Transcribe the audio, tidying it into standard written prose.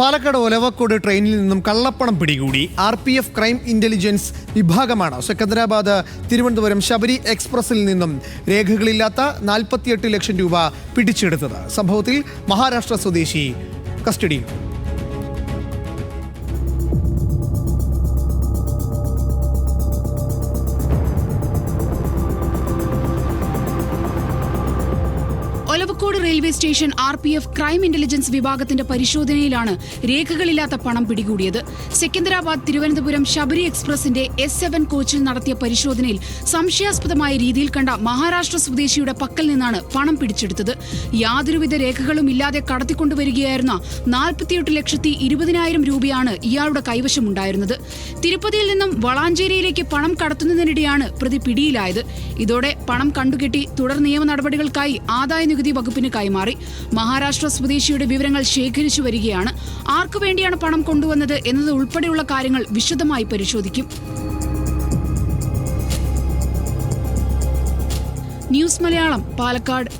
പാലക്കാട് ഒലവക്കോട് ട്രെയിനിൽ നിന്നും കള്ളപ്പണം പിടികൂടി. RPF ക്രൈം ഇന്റലിജൻസ് വിഭാഗമാണ് സെക്കന്ദരാബാദ് തിരുവനന്തപുരം ശബരി എക്സ്പ്രസിൽ നിന്നും രേഖകളില്ലാത്ത 48 ലക്ഷം രൂപ പിടിച്ചെടുത്തത്. സംഭവത്തിൽ മഹാരാഷ്ട്ര സ്വദേശി കസ്റ്റഡിയിൽ. Olavakkode railway station RPF crime intelligence വിഭാഗത്തിന്റെ പരിശോധനയിലാണ് രേഖകളില്ലാത്ത പണം പിടികൂടിയത്. സെക്കന്ദരാബാദ് തിരുവനന്തപുരം ശബരി എക്സ്പ്രസിന്റെ S7 കോച്ചിൽ നടത്തിയ പരിശോധനയിൽ സംശയാസ്പദമായ രീതിയിൽ കണ്ട മഹാരാഷ്ട്ര സ്വദേശിയുടെ പക്കൽ നിന്നാണ് പണം പിടിച്ചെടുത്തത്. യാതൊരുവിധ രേഖകളും ഇല്ലാതെ കടത്തിക്കൊണ്ടുവരികയായിരുന്ന 48,20,000 രൂപയാണ് ഇയാളുടെ കൈവശമുണ്ടായിരുന്നത്. തിരുപ്പതിയിൽ നിന്നും വളാഞ്ചേരിയിലേക്ക് പണം കടത്തുന്നതിനിടെയാണ് പ്രതി പിടിയിലായത്. ഇതോടെ പണം കണ്ടുകെട്ടി തുടർ നിയമ നടപടികൾക്കായി ആദായ നികുതി വകുപ്പിന് കൈമാറി. മഹാരാഷ്ട്ര സ്വദേശിയുടെ വിവരങ്ങൾ ശേഖരിച്ചു വരികയാണ്. ആർക്കു വേണ്ടിയാണ് പണം കൊണ്ടുവന്നത് എന്നത് ഉൾപ്പെടെയുള്ള കാര്യങ്ങൾ വിശദമായി പരിശോധിക്കും. ന്യൂസ് മലയാളം, പാലക്കാട്.